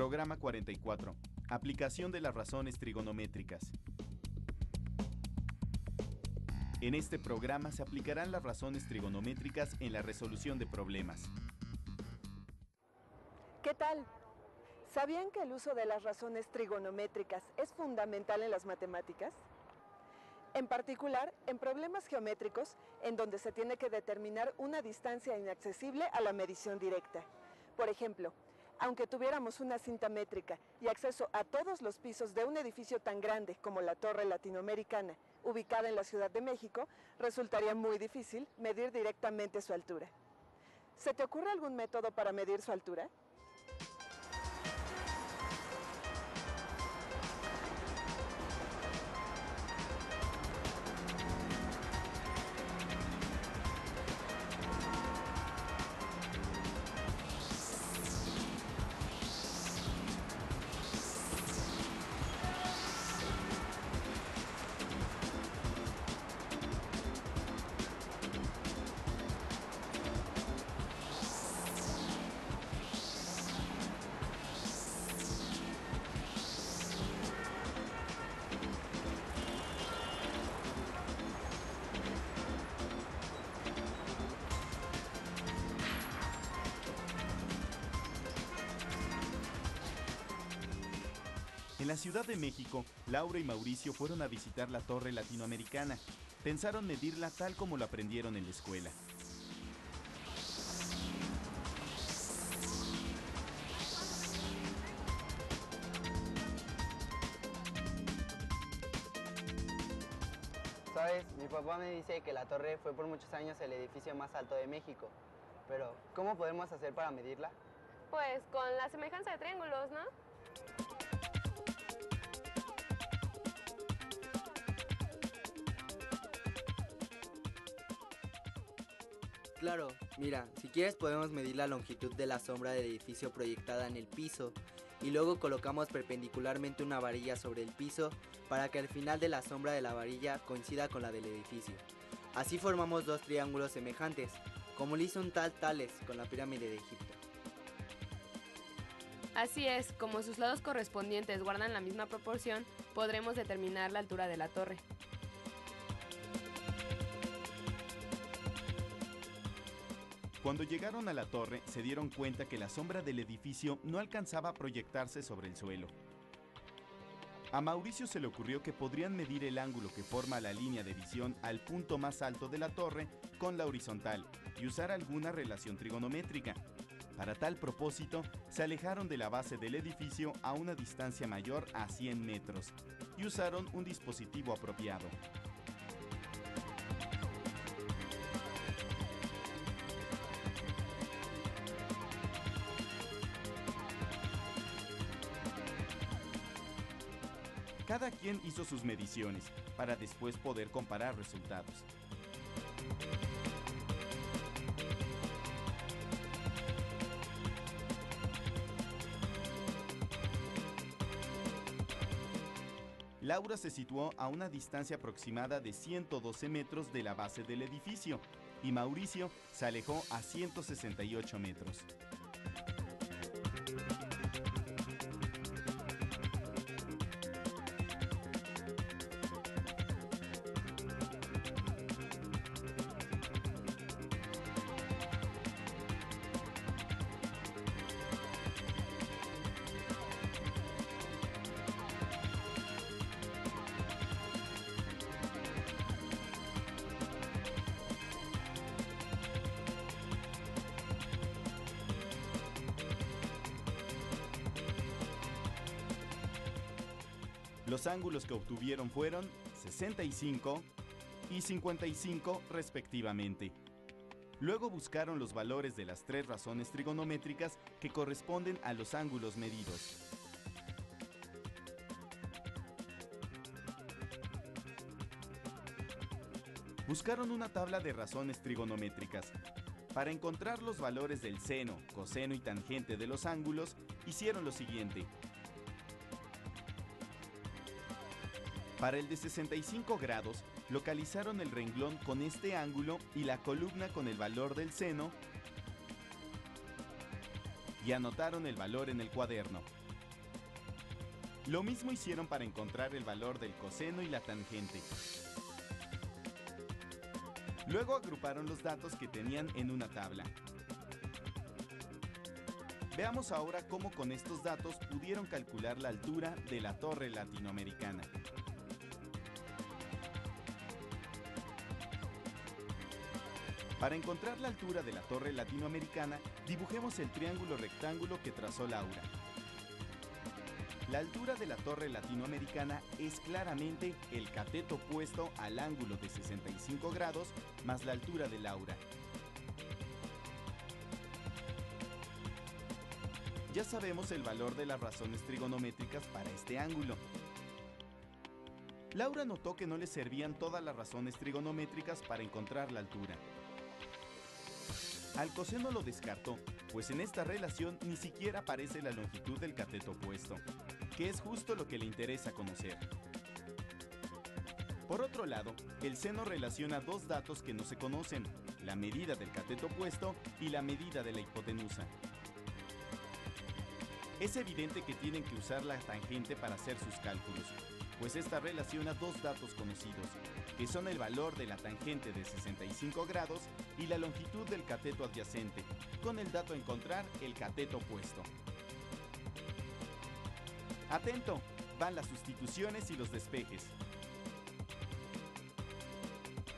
Programa 44. Aplicación de las razones trigonométricas. En este programa se aplicarán las razones trigonométricas en la resolución de problemas. ¿Qué tal? ¿Sabían que el uso de las razones trigonométricas es fundamental en las matemáticas? En particular, en problemas geométricos, en donde se tiene que determinar una distancia inaccesible a la medición directa. Por ejemplo, aunque tuviéramos una cinta métrica y acceso a todos los pisos de un edificio tan grande como la Torre Latinoamericana, ubicada en la Ciudad de México, resultaría muy difícil medir directamente su altura. ¿Se te ocurre algún método para medir su altura? En la Ciudad de México, Laura y Mauricio fueron a visitar la Torre Latinoamericana. Pensaron medirla tal como lo aprendieron en la escuela. Sabes, mi papá me dice que la torre fue por muchos años el edificio más alto de México. Pero, ¿cómo podemos hacer para medirla? Pues con la semejanza de triángulos, ¿no? Claro, mira, si quieres podemos medir la longitud de la sombra del edificio proyectada en el piso y luego colocamos perpendicularmente una varilla sobre el piso para que el final de la sombra de la varilla coincida con la del edificio. Así formamos dos triángulos semejantes, como lo hizo un tal Tales con la pirámide de Egipto. Así es, como sus lados correspondientes guardan la misma proporción, podremos determinar la altura de la torre. Cuando llegaron a la torre, se dieron cuenta que la sombra del edificio no alcanzaba a proyectarse sobre el suelo. A Mauricio se le ocurrió que podrían medir el ángulo que forma la línea de visión al punto más alto de la torre con la horizontal y usar alguna relación trigonométrica. Para tal propósito, se alejaron de la base del edificio a una distancia mayor a 100 metros y usaron un dispositivo apropiado. Cada quien hizo sus mediciones para después poder comparar resultados. Laura se situó a una distancia aproximada de 112 metros de la base del edificio y Mauricio se alejó a 168 metros. Los ángulos que obtuvieron fueron 65 y 55 respectivamente. Luego buscaron los valores de las tres razones trigonométricas que corresponden a los ángulos medidos. Buscaron una tabla de razones trigonométricas. Para encontrar los valores del seno, coseno y tangente de los ángulos, hicieron lo siguiente. Para el de 65 grados, localizaron el renglón con este ángulo y la columna con el valor del seno y anotaron el valor en el cuaderno. Lo mismo hicieron para encontrar el valor del coseno y la tangente. Luego agruparon los datos que tenían en una tabla. Veamos ahora cómo con estos datos pudieron calcular la altura de la torre latinoamericana. Para encontrar la altura de la torre latinoamericana, dibujemos el triángulo rectángulo que trazó Laura. La altura de la torre latinoamericana es claramente el cateto opuesto al ángulo de 65 grados más la altura de Laura. Ya sabemos el valor de las razones trigonométricas para este ángulo. Laura notó que no le servían todas las razones trigonométricas para encontrar la altura. Al coseno lo descartó, pues en esta relación ni siquiera aparece la longitud del cateto opuesto, que es justo lo que le interesa conocer. Por otro lado, el seno relaciona dos datos que no se conocen, la medida del cateto opuesto y la medida de la hipotenusa. Es evidente que tienen que usar la tangente para hacer sus cálculos, pues esta relaciona dos datos conocidos, que son el valor de la tangente de 65 grados y la longitud del cateto adyacente, con el dato a encontrar el cateto opuesto. Atento, van las sustituciones y los despejes.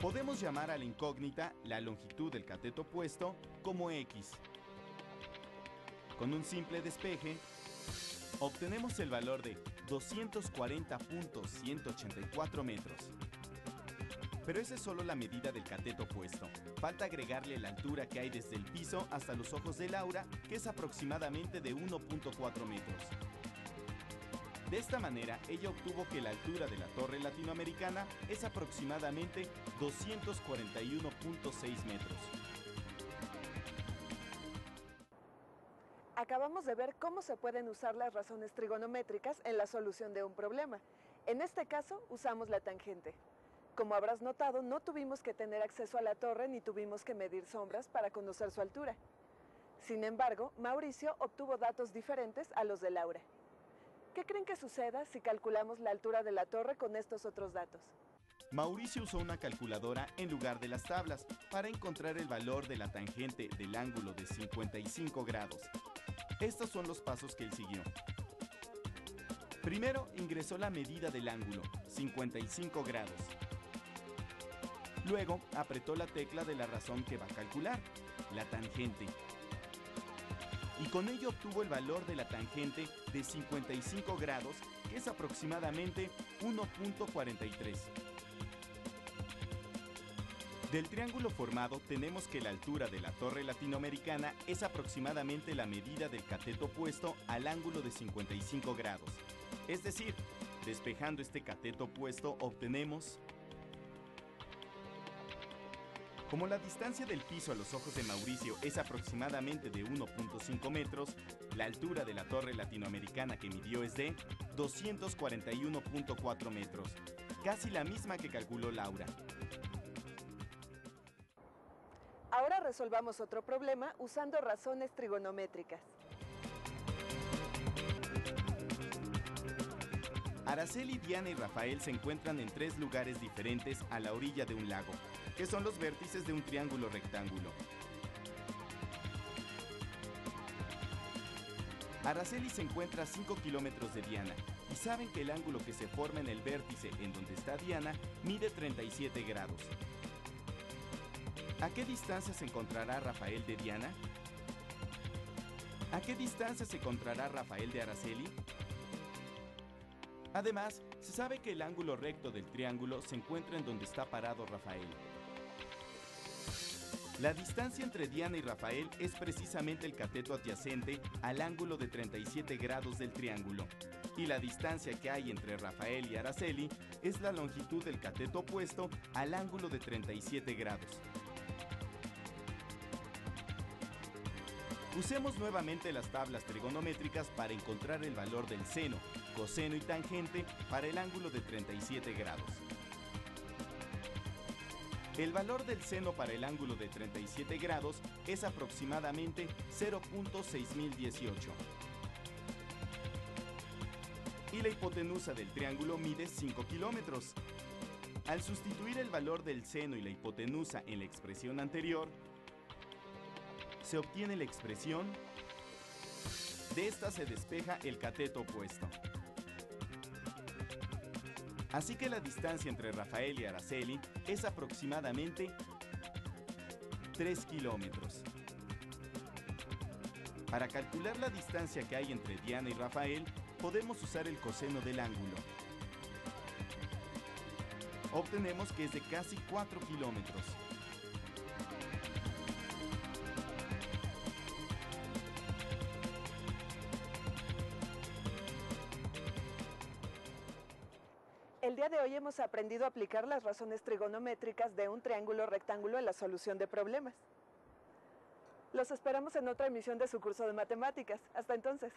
Podemos llamar a la incógnita la longitud del cateto opuesto como X. Con un simple despeje, obtenemos el valor de 240.184 metros. Pero esa es solo la medida del cateto opuesto. Falta agregarle la altura que hay desde el piso hasta los ojos de Laura, que es aproximadamente de 1.4 metros. De esta manera, ella obtuvo que la altura de la torre latinoamericana es aproximadamente 241.6 metros. Acabamos de ver cómo se pueden usar las razones trigonométricas en la solución de un problema. En este caso, usamos la tangente. Como habrás notado, no tuvimos que tener acceso a la torre ni tuvimos que medir sombras para conocer su altura. Sin embargo, Mauricio obtuvo datos diferentes a los de Laura. ¿Qué creen que suceda si calculamos la altura de la torre con estos otros datos? Mauricio usó una calculadora en lugar de las tablas para encontrar el valor de la tangente del ángulo de 55 grados. Estos son los pasos que él siguió. Primero, ingresó la medida del ángulo, 55 grados. Luego, apretó la tecla de la razón que va a calcular, la tangente. Y con ello obtuvo el valor de la tangente de 55 grados, que es aproximadamente 1.43. Del triángulo formado tenemos que la altura de la torre latinoamericana es aproximadamente la medida del cateto opuesto al ángulo de 55 grados. Es decir, despejando este cateto opuesto obtenemos... Como la distancia del piso a los ojos de Mauricio es aproximadamente de 1.5 metros, la altura de la torre latinoamericana que midió es de 241.4 metros, casi la misma que calculó Laura. Ahora resolvamos otro problema usando razones trigonométricas. Araceli, Diana y Rafael se encuentran en tres lugares diferentes a la orilla de un lago, que son los vértices de un triángulo rectángulo. Araceli se encuentra a 5 kilómetros de Diana y saben que el ángulo que se forma en el vértice en donde está Diana mide 37 grados. ¿A qué distancia se encontrará Rafael de Diana? ¿A qué distancia se encontrará Rafael de Araceli? Además, se sabe que el ángulo recto del triángulo se encuentra en donde está parado Rafael. La distancia entre Diana y Rafael es precisamente el cateto adyacente al ángulo de 37 grados del triángulo, y la distancia que hay entre Rafael y Araceli es la longitud del cateto opuesto al ángulo de 37 grados. Usemos nuevamente las tablas trigonométricas para encontrar el valor del seno, coseno y tangente para el ángulo de 37 grados. El valor del seno para el ángulo de 37 grados es aproximadamente 0.6018. y la hipotenusa del triángulo mide 5 kilómetros. Al sustituir el valor del seno y la hipotenusa en la expresión anterior, se obtiene la expresión. De esta se despeja el cateto opuesto. Así que la distancia entre Rafael y Araceli es aproximadamente 3 kilómetros. Para calcular la distancia que hay entre Diana y Rafael, podemos usar el coseno del ángulo. Obtenemos que es de casi 4 kilómetros. El día de hoy hemos aprendido a aplicar las razones trigonométricas de un triángulo rectángulo en la solución de problemas. Los esperamos en otra emisión de su curso de matemáticas. Hasta entonces.